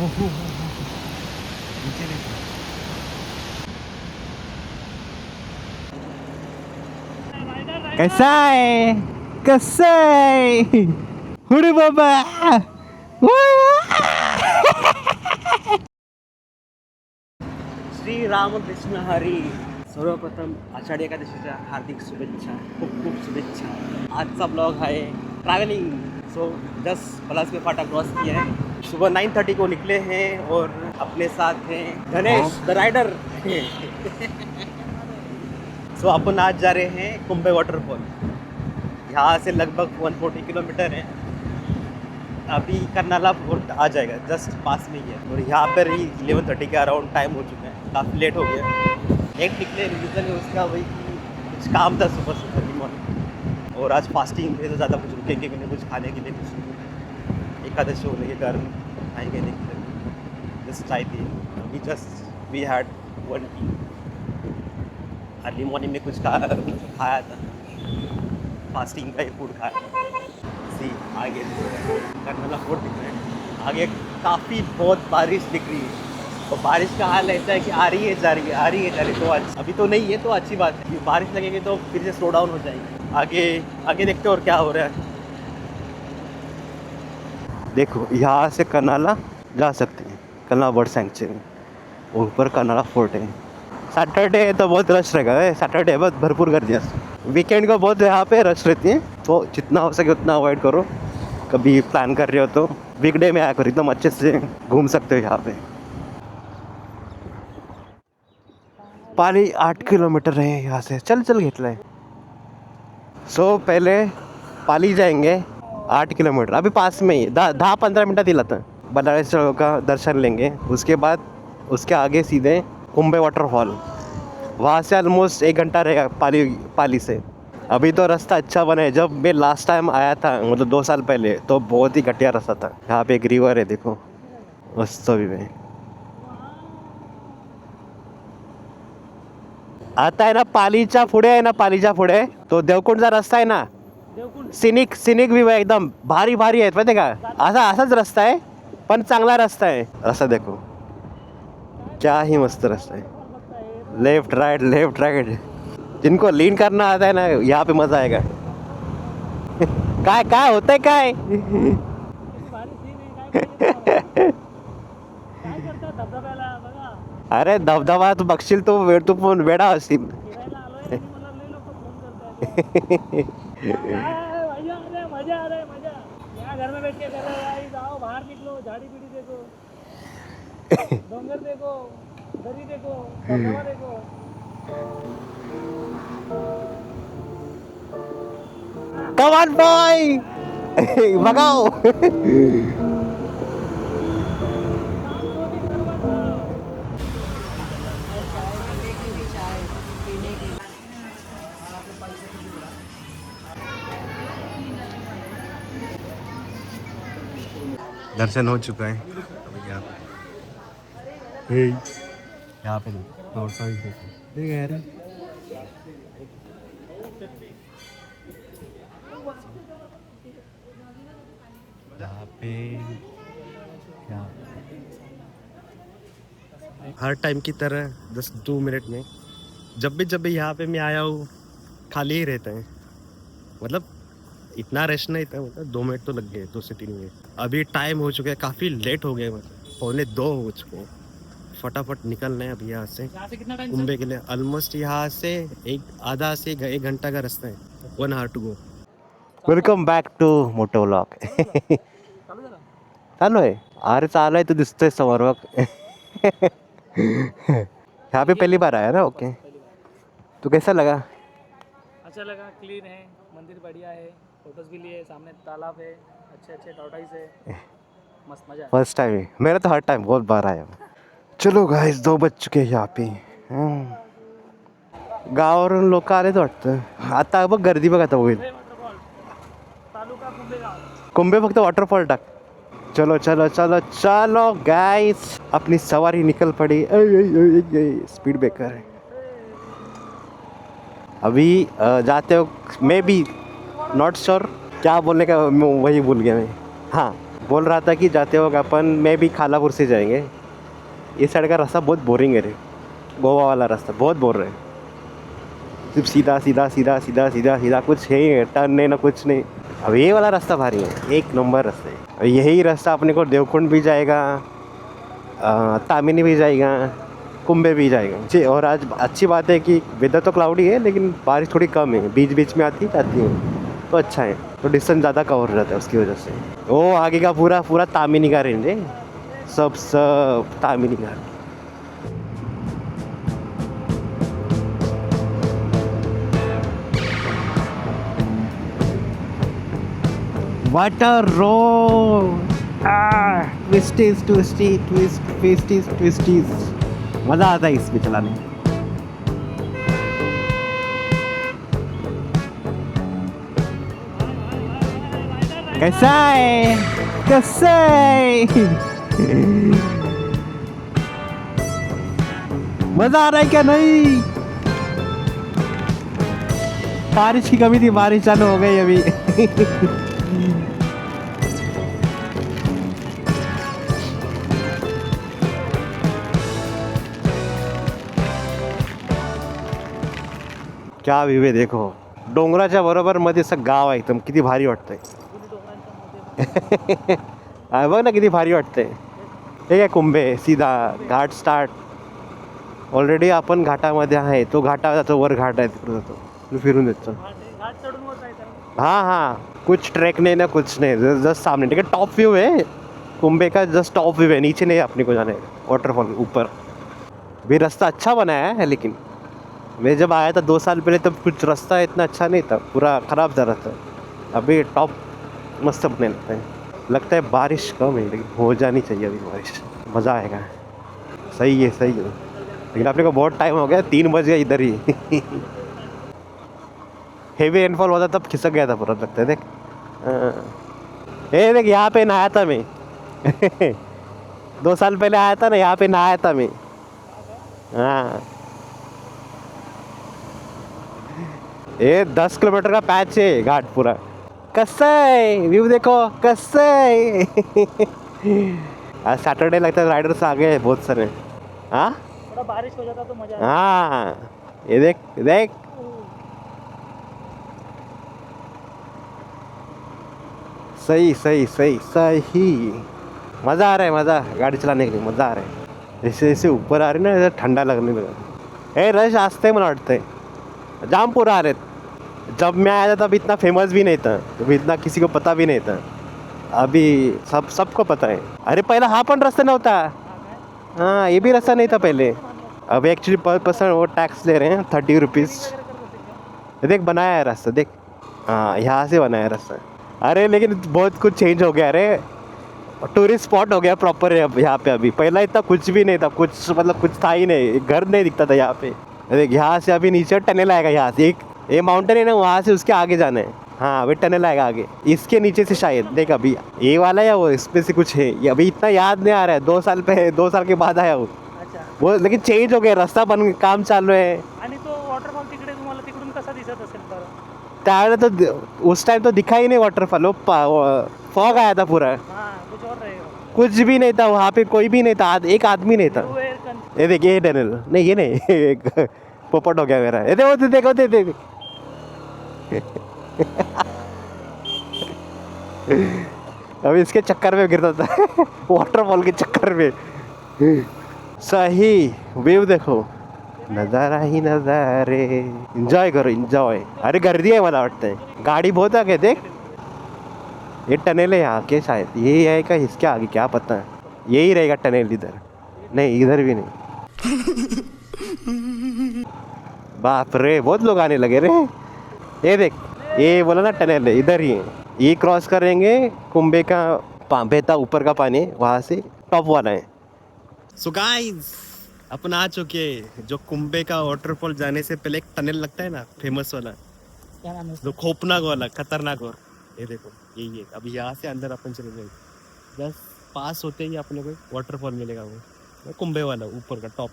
ओहो नीचे देखो। कैसा है कैसा है हुडे बाबा श्री रामकृष्ण हरी. सर्वप्रथम आषाढी एकादशीच्या हार्दिक शुभेच्छा. खूप खूप शुभेच्छा. आजचा ब्लॉग आहे ट्रैवलिंग. सो जस्ट पलासपुर फाटा क्रॉस किया है. सुबह 9:30 को निकले हैं और अपने साथ हैं गणेश द राइडर. सो अपन आज जा रहे हैं कुंभे वाटरफॉल. यहाँ से लगभग 140 किलोमीटर है. अभी करनाला फोर्ट आ जाएगा, जस्ट पास में ही है. और यहाँ पर ही 11:30 के अराउंड टाइम हो चुका है. काफ़ी लेट हो गया. एक निकले रीज़न है उसका वही कि कुछ काम था सुबह से अर्ली मॉर्निंग. और आज फास्टिंग है तो ज़्यादा कुछ रुकेंगे भी नहीं, कुछ खाने के लिए कुछ एकादशी होने के कारण खाएंगे नहीं. जस्ट चाय थी. We just we had 1 tea. Early morning में कुछ खाया था. फास्टिंग का ही फूड खाया. सी आगे करनाला फोर्ट दिख रहा है. आगे काफ़ी बहुत बारिश दिख रही है. और बारिश का हाल ऐसा है कि आ रही है जा रही है, आ रही है जा रही है. तो अभी तो नहीं है तो अच्छी बात है. बारिश लगेगी तो फिर से स्लो डाउन हो जाएगी. आगे आगे देखते हैं और क्या हो रहा है. देखो यहाँ से करनाला जा सकते हैं. करनाला बर्ड सेंचुरी. ऊपर करनाला फोर्ट है. सैटरडे है तो बहुत रश रहेगा. सैटरडे बहुत भरपूर गर्दी है. वीकेंड को बहुत यहाँ पे रश रहती है. तो जितना हो सके उतना अवॉइड करो. कभी प्लान कर रहे हो तो वीकडे में आया करो. एकदम अच्छे से घूम सकते हो यहाँ पे. पाली 8 किलोमीटर है यहाँ से. चल घेतलंय. सो पहले पाली जाएंगे 8 किलोमीटर. अभी पास में ही 10-15 मिनटात येईल आता. बनारस का दर्शन लेंगे. उसके बाद उसके आगे सीधे कुंभे वाटरफॉल. वहाँ से ऑलमोस्ट 1 घंटा रहेगा पाली से. अभी तो रास्ता अच्छा बना है. जब मैं लास्ट टाइम आया था मतलब 2 साल पहले तो बहुत ही घटिया रास्ता था. यहाँ पे एक रिवर है देखो वास्तवी में. आता है ना पालीच्या पुढे आहे ना. पालीच्या पुढे तो देवकुंडचा रस्ता आहे ना. सिनिक व्यू आहे. एकदम भारी भारी आहेत माहिती का. असाच रस्ता आहे पण चांगला रस्ता आहे. रस्ता देखो क्या ही मस्त रास्ता है. Left right. जिनको लीन करना आता है ना यहाँ पे मजा आएगा. काय होतंय काय. अरे धबधबा तू बघशील तो वेळ तू पण वेडा असशील. घर में बैठ के कर रहे हैं. जाओ बाहर निकलो. झाड़ी पीड़ी देखो. डोंगर देखो. दरी देखो. धबधबा देखो. Come on boy. भगाओ. दर्शन हो चुका है. अभी यहाँ पे देखो यार. यहाँ पे हर टाइम की तरह 2 मिनट में जब भी यहाँ पे मैं आया हूँ खाली ही रहता है. मतलब इतना रश नहीं था. मतलब 2 मिनट तो लग गए. 2 से 3 मिनट. अभी टाइम हो चुका है. काफ़ी लेट हो गए. मतलब 1:45 हो चुके हैं. फटाफट निकलना है अभी यहाँ से कुंभे के लिए. ऑलमोस्ट यहाँ से आधा से 1 घंटा का रास्ता है. 1 hour to go. Welcome back to moto vlog. चालू आहे. अरे चालू आहे. तू दिसतोय समोर बघ. यहाँ पे पहली बार आया ना. ओके. तो कैसा लगा. अच्छा लगा. क्लीन है. मंदिर बढ़िया है. फोटोज भी लिए. सामने तालाब है. अच्छे टॉर्टाइस है. मस्त मजा. फर्स्ट टाइम है. मेरा तो हर टाइम बहुत बार आया. चलो गाइस 2 बज चुके यहाँ पे. गावावरून लोक आलेच वाटतं. आता बघ गर्दी बघ आता होईल. कुंभे फक्त वॉटरफॉल टाक. चलो गाइस अपनी सवारी निकल पड़ी. स्पीड ब्रेकर है. अभी जाते हो मे बी नॉट श्योर क्या बोलने का वही भूल गया मैं. हाँ बोल रहा था कि जाते वक्त अपन मैं भी खालापुर से जाएंगे। इस साइड का रास्ता बहुत बोरिंग है रे, गोवा वाला रास्ता बहुत बोर रहा है। सिर्फ सीधा सीधा सीधा सीधा सीधा सीधा, कुछ है ही टर्न नहीं ना कुछ नहीं। अब ये वाला रास्ता भारी है, एक नंबर रास्ता है। और यही रास्ता अपने को देवकुंड भी जाएगा, तामिनी भी जाएगा, कुंभे भी जाएगा जी। और आज अच्छी बात है कि वेदर तो क्लाउडी है लेकिन बारिश थोड़ी कम है, बीच बीच में आती जाती है, तो अच्छा है। तो डिस्टेंस ज़्यादा कवर हो जाता है उसकी वजह से। वो आगे का पूरा पूरा तामिनी का रेंज है, सब तामिनी का। वाटर रोड, ट्विस्टीज ट्विस्टी ट्विस्ट ट्विस्टीज ट्विस्टीज, मज़ा आता है इसमें चलाने में। कैसा है, कैसा है? मजा आ रहा है क्या नहीं? बारिश की कमी थी, बारिश चालू हो गई अभी। क्या व्यू आहे देखो, डोंगराच्या बरोबर मध्ये असं गाव आहे एकदम, किती भारी वाटतंय। बघ ना किती भारी वाटतंय। हे काय कुंभे, सीधा घाट स्टार्ट। ऑलरेडी आपण घाटामध्ये आहे, तो घाटा जातो, वर घाट आहे तिकडे जातो, मी फिरून देतो। घाट चढून वर जायचं। हाँ हाँ, कुछ ट्रैक नहीं ना कुछ नहीं, जस्ट सामने ठीक है, टॉप व्यू है कुंभे का, जस्ट टॉप व्यू है, नीचे नहीं अपने को जाना है, वाटरफॉल ऊपर। भी रास्ता अच्छा बनाया है, लेकिन मैं जब आया था 2 साल पहले तब कुछ रास्ता इतना अच्छा नहीं था, पूरा ख़राब जा रहा था। अभी टॉप मस्त बनने लगता है बारिश कम है लेकिन हो जानी चाहिए अभी बारिश, मज़ा आएगा। सही है सही है, लेकिन अपने को बहुत टाइम हो गया, 3 बज गया इधर ही। हेवी रेनफॉल होता तब खिसक गया था पूरा, लगता है देख। देख यहाँ पे नहाया था मैं। 2 साल पहले आया था ना, यहाँ पे नहाया था मैं। हाँ, ये 10 किलोमीटर का पैच है घाट पूरा। कैसा है व्यू देखो, कैसा है। आज सैटरडे लगता है, राइडर्स आ गए बहुत सारे। हाँ थोड़ा बारिश हो जाता तो मजा आता। हाँ, ये देख देख, सही सही सही सही, मज़ा आ रहा है, मज़ा, गाड़ी चलाने के लिए मज़ा आ रहा है। जैसे जैसे ऊपर आ रही ना, जैसे ठंडा लगने लगा। रश आस्ते मला वाटतंय, जाम पूरा आ रहे। जब मैं आया था तब इतना फेमस भी नहीं था, तब इतना किसी को पता भी नहीं था। अभी सबको पता है। अरे पहला हा पण रास्ता नव्हता। हाँ, ये भी रास्ता नहीं था पहले। अब एक्चुअली पर पर्सन वो टैक्स ले रहे हैं 30 रुपीज़। देख बनाया है रास्ता, देख। हाँ, यहाँ से बनाया है रास्ता। अरे लेकिन बहुत कुछ चेंज हो गया। अरे टूरिस्ट स्पॉट हो गया प्रॉपर है अब यहाँ पे। अभी पहला इतना कुछ भी नहीं था, कुछ मतलब कुछ था ही नहीं, घर नहीं दिखता था यहाँ पे। देख यहाँ से अभी नीचे टनल आएगा, यहाँ से एक ये माउंटेन है ना, वहाँ से उसके आगे जाना है। हाँ, अभी टनल आएगा आगे, इसके नीचे से शायद। देख अभी ये वाला या वो, इसमें से कुछ है, ये अभी इतना याद नहीं आ रहा है। 2 साल के बाद आया वो। अच्छा, वो लेकिन चेंज हो गया, रास्ता बन, काम चालू है। आणि तो वॉटरफॉल तिकडे तुम्हाला तिकडून कसा दिसत असेल बरं? त्यावेळेला तो उस टाइम तो दिखा ही नहीं वाटरफॉल, वो फॉग आया था पूरा, हाँ, कुछ और रहेगा। कुछ भी नहीं था वहाँ पे, कोई भी नहीं था, एक आदमी नहीं था। ये देख, ये टनल नहीं, ये नहीं। एक पोपट हो गया मेरा। ये देखो देखो देखो, अब इसके चक्कर में गिरता था। वाटरफॉल के चक्कर में। सही व्यू देखो, नजारा ही नजारे, एंजॉय करो एंजॉय। अरे गर्दी है मला वाटतंय, गाड़ी बहुत आगे। देख ये टनल है यहाँ के, शायद यही है का, इसके आगे क्या पता, यही रहेगा टनल। इधर नहीं, इधर भी नहीं। बाप रे, बहुत लोग आने लगे रे। ये देख, ये बोला ना टनल है, इधर ही है। ये क्रॉस करेंगे कुंभे का बहता ऊपर का पानी, वहाँ से टॉप वाला है। सो गाइस, अपन आ चुके हैं जो कुंभे का वाटरफॉल जाने से पहले एक टनल लगता है ना, फेमस वाला, क्या नाम है? जो खोपनाक वाला, खतरनाक वाला। ये देखो यही है। अभी यहाँ से अंदर अपन चले जाएंगे, बस पास होते ही अपने को वाटरफॉल मिलेगा, वो कुंभे वाला ऊपर का टॉप।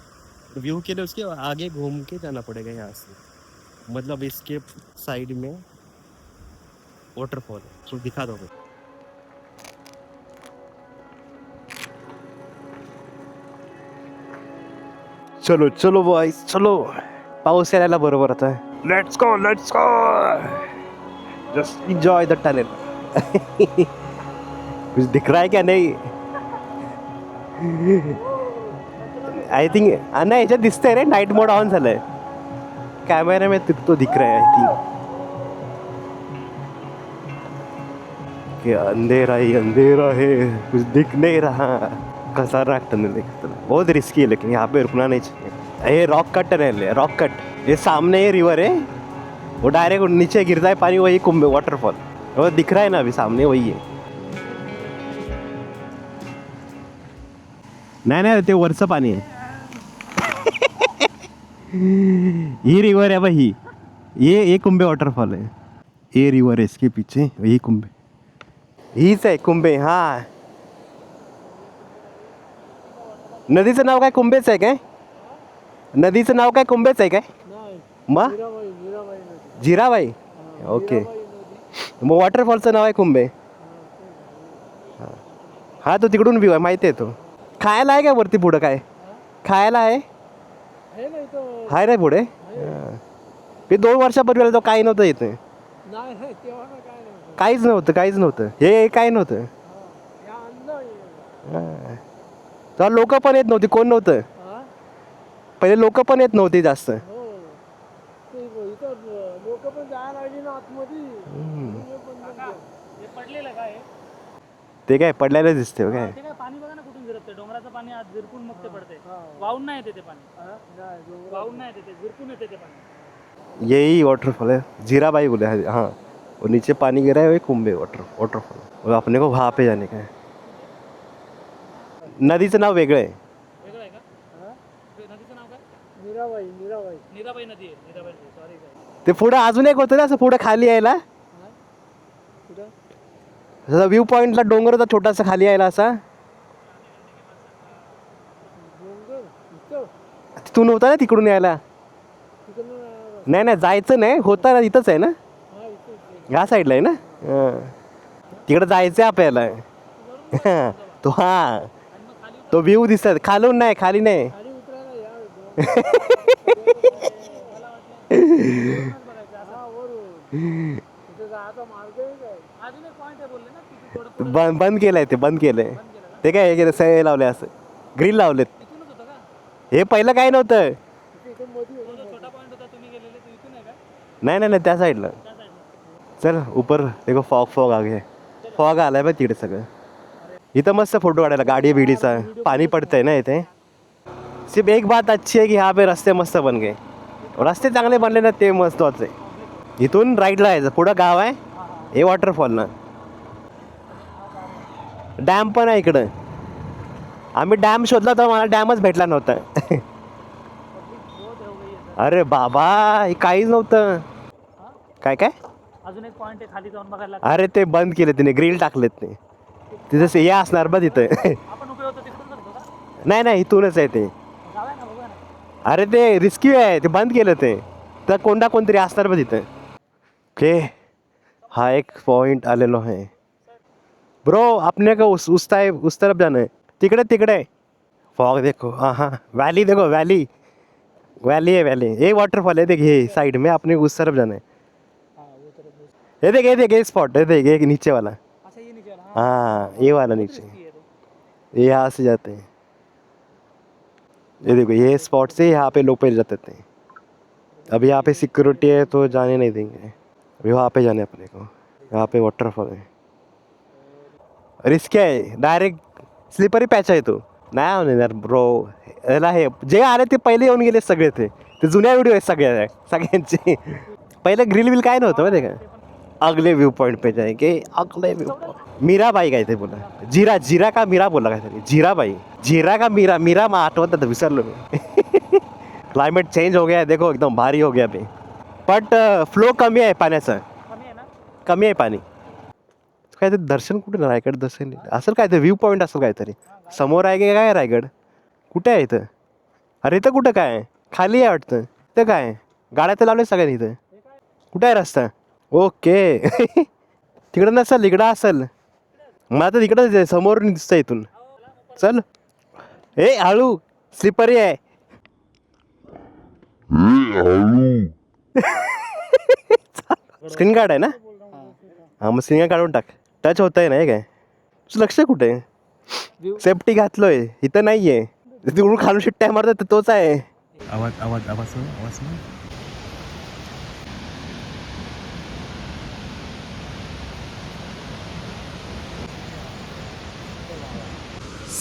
व्यू के लिए उसके आगे घूम के जाना पड़ेगा यहाँ से, मतलब इसके साइड में वाटरफॉल है। तो दिखा दो। चलो चलो बॉयज चलो. पाऊस यायला बरोबर आता. Let's go just enjoy the tunnel. कुछ दिख रहा है क्या नहीं. आय थिंक नाही याच्यात दिसतंय रे. नाईट मोड ऑन झालंय कॅमेरा में तो दिख रहा है आई थिंक. कि अंधेरा ही अंधेरा है कुछ दिख नहीं रहा. खतरनाक टनल है. बहुत रिस्की है लेकिन यहाँ पे रुकना नहीं चाहिए. ये रॉक कट टनल है. Rock cut. ये सामने ये रिवर है. वो डायरेक्ट नीचे गिरता है पानी. वही कुंभ वाटरफॉल वो दिख रहा है ना अभी सामने वही है. नाही नाही ते वरचं पाणी आहे. ये रिवर है भाई. ये कुंभे वाटरफॉल है. ये रिवर है इसके पीछे. यही कुंभे हीच आहे कुंभे. हा नदीचं नाव काय कुंभेच आहे काय. नदीचं नाव काय कुंभेच आहे काय. मग जिराबाई. ओके मग वॉटरफॉलचं नाव आहे कुंभे. हा तो तिकडून व्ह्यू आहे माहिती आहे. तो खायला आहे काय वरती पुढं काय खायला आहे. हाय नाही पुढे. मी 2 वर्षापूर्वी तो काही नव्हतं येते. काहीच नव्हतं हे काही नव्हतं. तेव्हा लोक पण येत नव्हती. कोण नव्हतं पहिले. लोक पण येत नव्हती जास्त. ते काय पडल्याला दिसते काय. पाणी बघा ना कुठून झिरपते. डोंगराचं पाणी आज झिरपून मग ते पडते. वाहून नाही येते ते पाणी. वाहून नाही येते ते झिरपून येते ते पाणी. यही वाटरफॉल है जीराबाई बोले. हाँ वो नीचे पानी गिरा है वही कुंभे वाटरफॉल. और अपने को वहाँ पे जाने का है. नदीचं नाव वेगळं आहे. वेगळं आहे का. नदीचं नाव काय. नीराबाई नदी आहे. नीराबाई सॉरी. ते पुढं अजून एक होतं ना असं पुढं खाली यायला. व्ह्यू पॉइंटला डोंगर होता छोटासा खाली यायला असा. तिथून होता ना तिकडून यायला. नाही नाही जायचं नाही होता ना. इथंच आहे ना ह्या साईडला आहे ना. तिकडं जायचं आहे आपल्याला. तो हा तो व्ह्यू दिसत खालून नाही. खाली नाही. बंद केलंय ते. बंद केलंय ते. काय हे सय लावले असं ग्रिल लावलेत. हे पहिलं काही नव्हतं. नाही नाही नाही त्या साईडला. चल ऊपर देखो फॉग आ गया. फॉग आलाय बघ तिकडे सगळं. इथं मस्त फोटो काढायला गाडी बिडीचा. पाणी पडतंय ना इथे. सिर्फ एक बात अच्छी है कि यहाँ पे रस्ते मस्त बन गए. रस्ते चांगले बनले ना ते महत्वाचं आहे. इथून राईटला यायचं पुढं गाव आहे. हे वॉटरफॉल ना. डॅम पण आहे इकडं. आम्ही डॅम शोधला तर मला डॅमच भेटला नव्हता. अरे बाबा हे काहीच नव्हतं. काय काय अजून एक पॉइंट आहे खाली जाऊन बघायला. अरे ते बंद केले तिने. ग्रिल टाकलेत ते. तिथं हे असणार बघ तिथं. आपण उभे होतो तिकडून जातो का. नाही इथूनच आहे ते. जाऊया ना बघूया ना. अरे ते रिस्क्यू आहे ते बंद केलं ते. तर कोणतरी असणार बघ तिथं. ओके हा एक पॉइंट आलेलो आहे. ब्रो अपने को उस तरफ जाना है. तिकडे फॉग देखो. हाँ वैली देखो. वैली है. ये वाटरफॉल है. देख ये साइड में अपने उस तरफ जाना है. ये देख ये स्पॉट है. देख ये नीचे वाला. अच्छा ये नीचे वाला. हाँ ये वाला नीचे. ये यहाँ से जाते हैं. ये देखो ये स्पॉट से यहाँ पे लोग पहले जाते थे. अब यहाँ पे सिक्योरिटी है तो जाने नहीं देंगे. अभी वहाँ पे जाने अपने को. यहाँ पे वाटरफॉल है. रिस्क आहे. डायरेक्ट स्लिपरी पॅच आहे तो. नाही होणार ब्रो. याला हे जे आले ते पहिले येऊन गेले सगळे. ते जुन्या व्हिडिओ आहेत सगळ्यांचे. पहिले ग्रिल विल काय नव्हतं माहिती का. अगले व्यू पॉइंट पे जाएंगे. अगले व्यू पॉइंट. मीराबाई काय ते बोला. जिरा का मीरा बोला काहीतरी. जिराबाई. जिरा का मीरा मग आठवत विसरलो मी. क्लायमेट चेंज हो गया है देखो. एकदम भारी हो गया अभी. बट फ्लो कमी आहे पाण्याचा. कमी आहे पाणी. काय ते दर्शन कुठे रायगड दर्शन असेल काय ते. व्ह्यू पॉईंट असेल काहीतरी. समोर आहे की काय रायगड. कुठे आहे इथं. अरे इथं कुठं काय खाली आहे वाटतं. इथं काय गाड्या तर लावल्या सगळ्यांनी. इथं कुठे आहे रस्ता. ओके तिकडं नसेल इकडं असेल. मला तर तिकडं समोर दिसतं इथून. चल ए हळू स्लिपरी आहे. स्क्रीन गार्ड आहे ना? हा मग स्क्रीन काढून टाक. टच होत आहे ना हे काय? तुझं लक्ष कुठे आहे? सेफ्टी घातलोय इथं नाहीये. तिकडून खालून शिट्ट्या मारतात तोच आहे. आवाज आवाज आवाज आवाज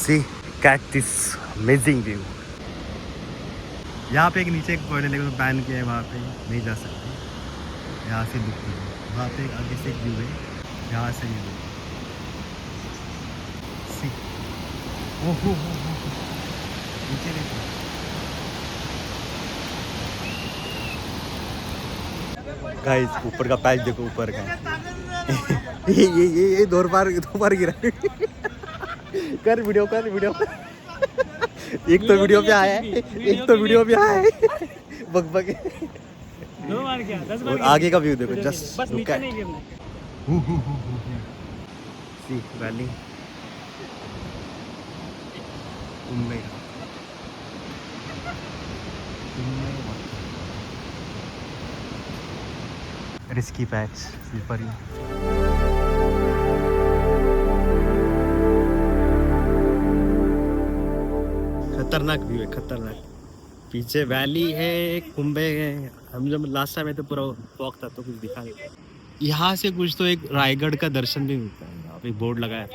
See, catch this amazing view. यहाँ पे एक नीचे एक पॉइंट है बैन किया है, वहाँ पे नहीं जा सकते. यहाँ से दिखती है. वहाँ पे आगे से एक व्यू है, यहाँ से व्यू. See, ओहो नीचे देखो. गाइस ऊपर का पैच देखो, ऊपर का. ये दो बार गिरा. कर वीडियो एक तो वीडियो पे आया है, बग 2 बार क्या 10 बार आगे का व्यू देखो. जस्ट बस लुक नीचे एट नहीं गिरना. सी वैली रिस्की पैच स्लीपर ही. खतरनाक व्यू है, खतरनाक. पीछे वैली है, कुंभे है. हम जब लास्ट टाइम में तो पूरा वॉक था तो कुछ दिखा नहीं. यहाँ से कुछ तो एक रायगढ़ का दर्शन भी मिलता है. यहाँ पे बोर्ड लगाया है,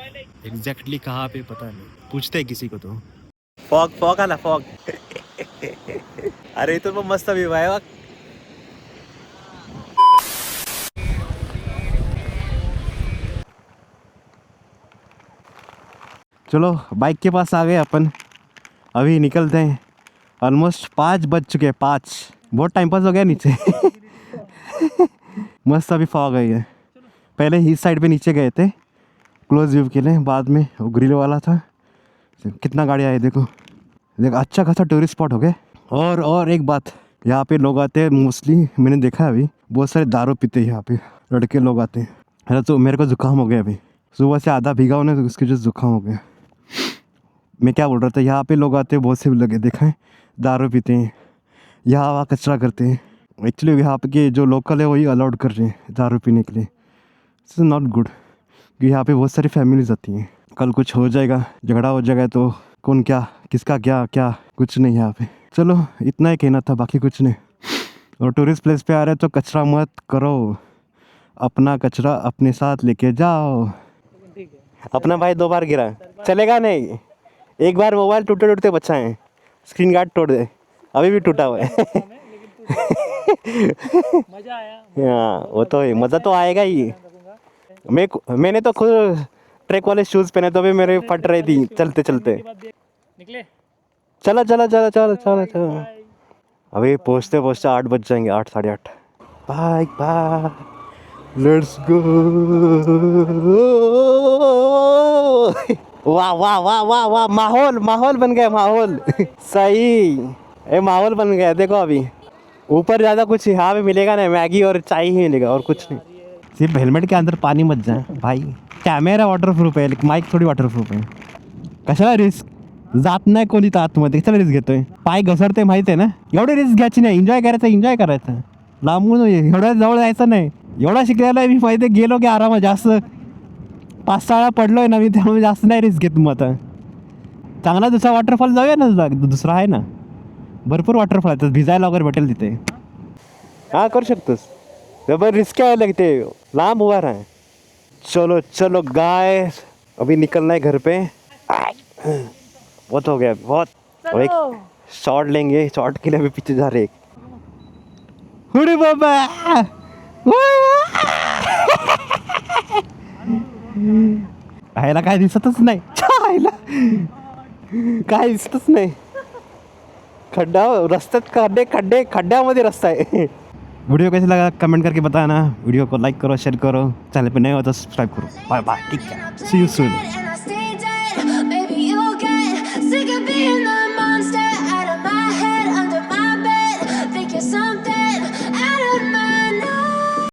एग्जैक्टली कहाँ पे पता नहीं. पूछते हैं किसी को तो. फॉग आला फॉग. अरे तो मस्त व्यू आहे. चलो बाइक के पास आ गए अपन. अभी निकलते हैं. ऑलमोस्ट 5 बज चुके हैं. 5 बहुत टाइम पास हो गया नीचे. मस्त अभी फॉग आई है. पहले इस साइड पे नीचे गए थे क्लोज व्यू के लिए, बाद में वो ग्रिल वाला था. कितना गाड़ी आई देखो. अच्छा खासा टूरिस्ट स्पॉट हो गए. और एक बात, यहाँ पे लोग आते हैं मोस्टली. मैंने देखा है अभी बहुत सारे दारू पीते हैं यहाँ पे, लड़के लोग आते हैं. अरे तो मेरे को जुकाम हो गया अभी. सुबह से आधा भीगा होने तो उसके जो जुकाम हो गया. मैं क्या बोल रहा था, यहाँ पे लोग आते हैं बहुत से लगे देखा है, दारू पीते हैं, यहाँ वहाँ कचरा करते हैं. एक्चुअली यहाँ पे के जो लोकल है वही अलाउड कर रहे हैं दारू पीने के लिए. It's not good. क्योंकि यहाँ पे बहुत सारी फैमिलीज आती हैं. कल कुछ हो जाएगा, झगड़ा हो जाएगा तो कौन क्या किसका क्या कुछ नहीं यहाँ पे. चलो इतना ही कहना था, बाकी कुछ नहीं. और टूरिस्ट प्लेस पे आ रहे तो कचरा मत करो. अपना कचरा अपने साथ लेके जाओ. ठीक है. अपना भाई 2 बार गिरा, चलेगा नहीं. एक बार मोबाइल टूटते बचा है, स्क्रीन गार्ड तोड़ दे, अभी भी टूटा हुआ है. मजा आया. हाँ वो तो है, मज़ा तो आएगा ही. मैंने तो खुद ट्रैक वाले शूज़ पहने तो भी मेरे फट रही थी चलते चलते. निकले. चलो. अभी पहुँचते 8 बज जाएंगे, 8 साढ़े 8. Bye let's go. वाह माहौल बन गया. माहौल सही है, माहौल बन गया. देखो अभी ऊपर ज़्यादा कुछ यहाँ पे मिलेगा नहीं, मैगी और चाय ही मिलेगा और कुछ नहीं. सिर्फ हेलमेट के अंदर पानी मत जाए भाई. कॅमेरा वॉटरप्रूफ आहे, माईक थोडी वॉटरप्रूफ आहे. कशाला रिस्क. जात नाही कोणी तर आतमध्ये, कशाला रिस्क घेतोय. पाय घसरते माहिती आहे ना. एवढी रिस्क घ्यायची नाही. एन्जॉय करायचं. लांबून एवढ्या जवळ जायचं नाही. एवढा शिकलेला मी माहिती गेलो की आरामात. जास्त 5-6 वेळा पडलोय ना मी, त्यामुळे जास्त नाही रिस्क घेत. मग आता चांगला दुसरा वॉटरफॉल जाऊया ना. दुसरा आहे ना, भरपूर वॉटरफॉल आहेत, भिजायला वगैरे भेटेल तिथे. हां करू शकतोस. जबर रिस्क आहे लगते, लांब उभा रहा. चलो गाइस, अभी निकलना है घर पे. बहुत हो गया बहुत. और एक शॉट लेंगे, शॉट के लिए अभी पीछे जा रहे. अरे बाबा आयला काय दिसतच नाही. काय दिसतच नाही. खड्ड्यामध्ये रस्ता है. वीडियो कैसे लगा कमेंट करके बताना. वीडियो को लाइक करो, शेयर करो, चैनल पे नए हो तो सब्सक्राइब करो. Bye bye. ठीक है, सी यू सून.